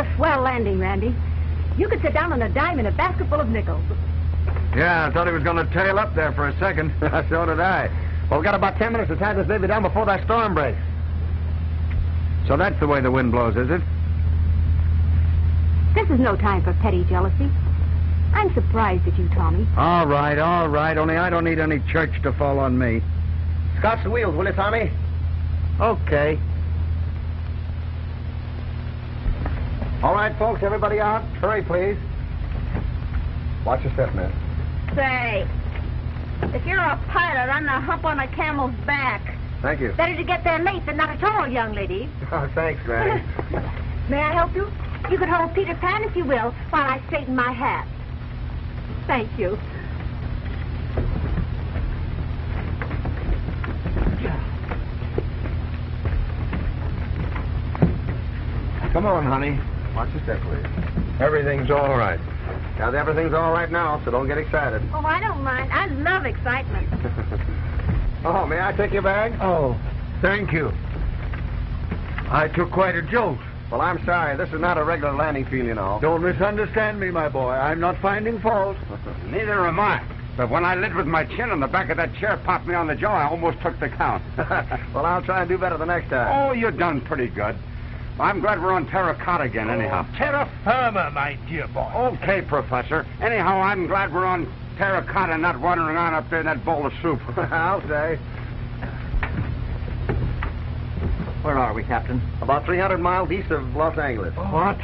a swell landing, Randy. You could sit down on a dime in a basket full of nickels. Yeah, I thought he was going to tail up there for a second. So did I. Well, we've got about 10 minutes to tie this baby down before that storm breaks. So that's the way the wind blows, is it? This is no time for petty jealousy. I'm surprised at you, Tommy. All right. Only I don't need any church to fall on me. Scotch the wheels, will you, Tommy? Okay. All right, folks, everybody out. Hurry, please. Watch your step, miss. Say, if you're a pilot, I'm the hump on a camel's back. Thank you. Better to get there late than not at all, young lady. Oh, thanks, Granny. May I help you? You could hold Peter Pan, if you will, while I straighten my hat. Thank you. Come on, honey. Watch your step, please. Everything's all right. Now, everything's all right now, so don't get excited. Oh, I don't mind. I love excitement. Oh, may I take your bag? Oh, thank you. I took quite a jolt. Well, I'm sorry. This is not a regular landing field, you know. Don't misunderstand me, my boy. I'm not finding fault. Neither am I. But when I lit with my chin and the back of that chair popped me on the jaw, I almost took the count. Well, I'll try and do better the next time. Oh, you've done pretty good. I'm glad we're on terra cotta again, anyhow. Terra firma, my dear boy. Okay, Professor. Anyhow, I'm glad we're on terra cotta, not wandering around up there in that bowl of soup. I'll say. Where are we, Captain? About 300 miles east of Los Angeles. Oh. What?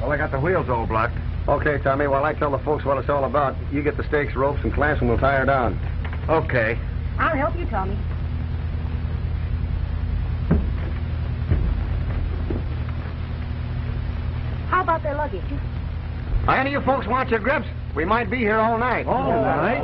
Well, I got the wheels all blocked. Okay, Tommy, while I tell the folks what it's all about, you get the stakes, ropes, and clamps, and we'll tie her down. Okay. I'll help you, Tommy. How about their luggage? Any of you folks want your grips? We might be here all night. All night?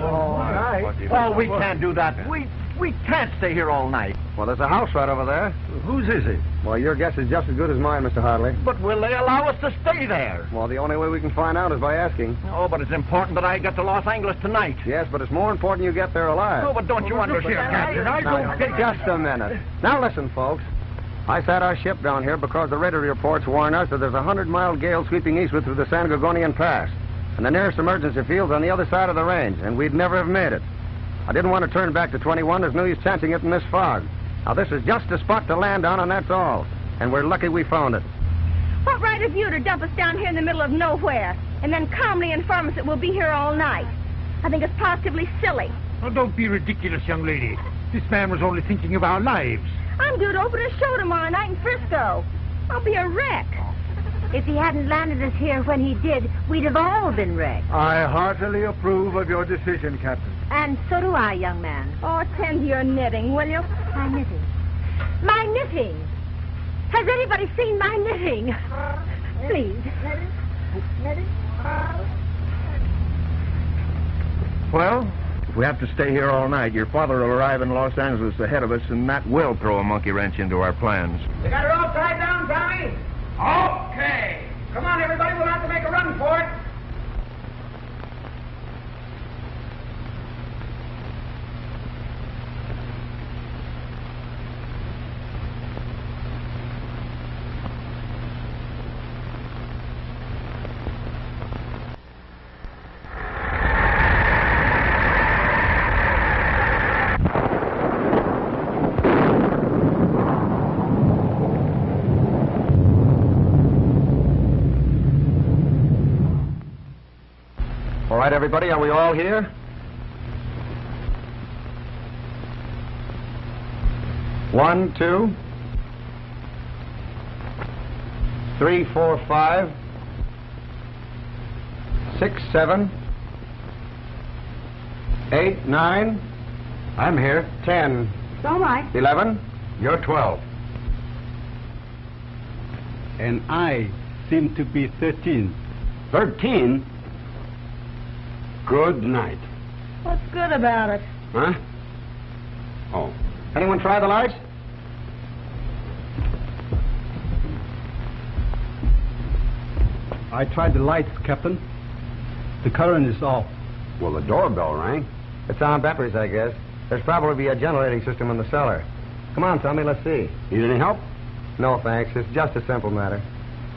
Oh, we can't do that. We can't stay here all night. Well, there's a house right over there. Whose is it? Well, your guess is just as good as mine, Mr. Hartley. But will they allow us to stay there? Well, the only way we can find out is by asking. Oh, but it's important that I get to Los Angeles tonight. Yes, but it's more important you get there alive. Oh, but don't you understand, Captain? I Now, don't... just a minute. Now, listen, folks. I sat our ship down here because the radar reports warn us that there's a 100-mile gale sweeping eastward through the San Gorgonian Pass. And the nearest emergency field's on the other side of the range, and we'd never have made it. I didn't want to turn back to 21. There's no use chancing it in this fog. Now, this is just a spot to land on, and that's all. And we're lucky we found it. What right have you to dump us down here in the middle of nowhere and then calmly inform us that we'll be here all night? I think it's positively silly. Oh, don't be ridiculous, young lady. This man was only thinking of our lives. I'm due to open a show tomorrow night in Frisco. I'll be a wreck. If he hadn't landed us here when he did, we'd have all been wrecked. I heartily approve of your decision, Captain. And so do I, young man. Oh, tend to your knitting, will you? My knitting. My knitting. Has anybody seen my knitting? Please. Well, if we have to stay here all night, your father will arrive in Los Angeles ahead of us, and that will throw a monkey wrench into our plans. You got her all tied down, Tommy? Okay. Come on, everybody. We'll have to make a run for it. All right, everybody, are we all here? One, two, 3, 4, 5, 6, 7, 8, 9. I'm here. 10. All right. 11. You're 12. And I seem to be 13. 13. Good night. What's good about it? Huh? Oh. Anyone try the lights? I tried the lights, Captain. The current is off. Well, the doorbell rang. It's on batteries, I guess. There's probably a generating system in the cellar. Come on, Tommy, let's see. Need any help? No, thanks. It's just a simple matter.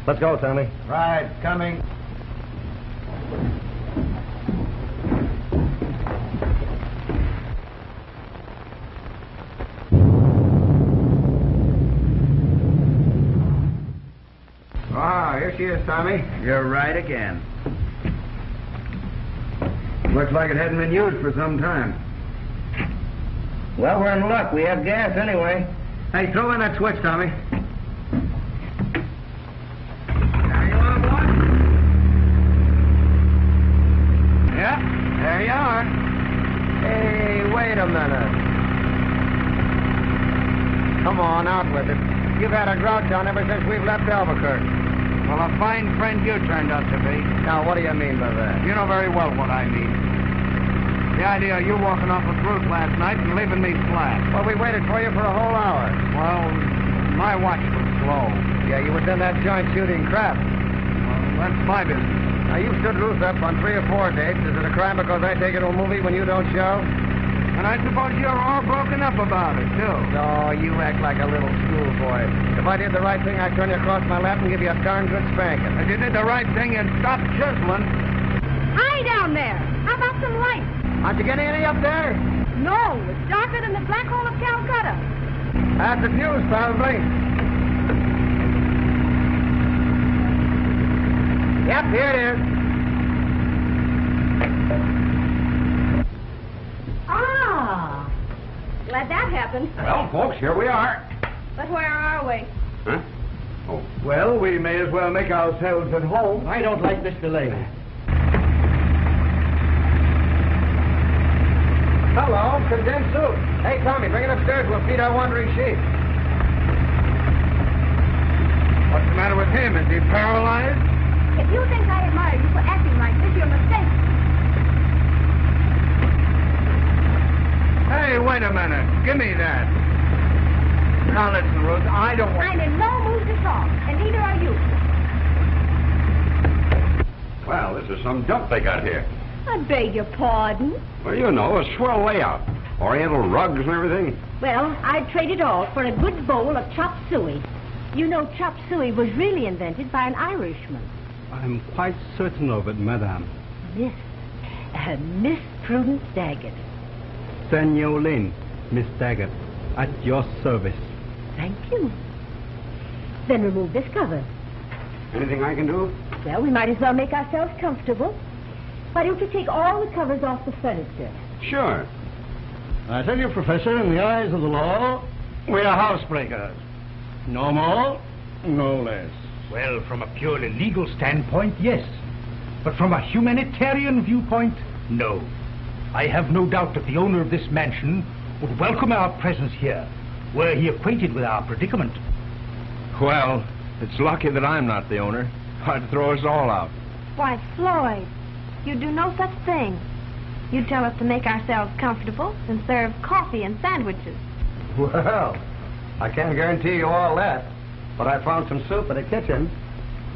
Let's go, Tommy. Right, coming. Ah, here she is, Tommy. You're right again. Looks like it hadn't been used for some time. Well, we're in luck. We have gas anyway. Hey, throw in that switch, Tommy. There you are, boy. Yeah, there you are. Hey, wait a minute. Come on, out with it. You've had a grouch on ever since we've left Albuquerque. Well, a fine friend you turned out to be. Now, what do you mean by that? You know very well what I mean. The idea of you walking off a cruise last night and leaving me flat. Well, we waited for you for a whole hour. Well, my watch was slow. Yeah, you was in that joint shooting crap. Well, that's my business. Now, you've stood Ruth up on 3 or 4 dates. Is it a crime because I take her to a movie when you don't show? And I suppose you're all broken up about it, too. No, you act like a little schoolboy. If I did the right thing, I'd turn you across my lap and give you a darn good spanking. If you did the right thing, you'd stop chiseling. Hi down there. How about some light? Aren't you getting any up there? No, it's darker than the black hole of Calcutta. That's the fuse, probably. Yep, here it is. Ah, glad that happened. Well, folks, here we are. But where are we? Huh? Oh. Well, we may as well make ourselves at home. I don't like this delay. Hello, condensed soup. Hey, Tommy, bring it upstairs. We'll feed our wandering sheep. What's the matter with him? Is he paralyzed? If you think I admire you for acting like this, you're mistaken. Hey, wait a minute. Give me that. Now, listen, Ruth, I don't want... I'm in no mood to talk, and neither are you. Well, this is some dump they got here. I beg your pardon. Well, you know, a swell layout. Oriental rugs and everything. Well, I'd trade it all for a good bowl of chop suey. You know, chop suey was really invented by an Irishman. I'm quite certain of it, madame. Miss Prudence Daggett. Senor Lynn, Miss Daggett, at your service. Thank you. Then remove this cover. Anything I can do? Well, we might as well make ourselves comfortable. Why don't you take all the covers off the furniture? Sure. I tell you, Professor, in the eyes of the law, we are housebreakers. No more, no less. Well, from a purely legal standpoint, yes. But from a humanitarian viewpoint, no. I have no doubt that the owner of this mansion would welcome our presence here, were he acquainted with our predicament. Well, it's lucky that I'm not the owner. I'd throw us all out. Why, Floyd, you do no such thing. You tell us to make ourselves comfortable and serve coffee and sandwiches. Well, I can't guarantee you all that, but I found some soup in the kitchen.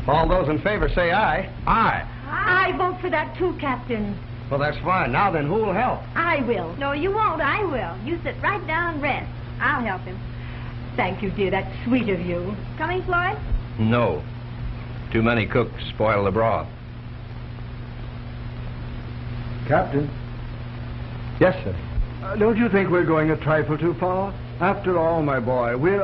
All those in favor say aye. Aye. I vote for that too, Captain. Well, that's fine. Now then, who'll help? I will. No, you won't. I will. You sit right down and rest. I'll help him. Thank you, dear. That's sweet of you. Coming, Floyd? No. Too many cooks spoil the broth. Captain, Yes, sir. don't you think we're going a trifle too far? After all, my boy, we're...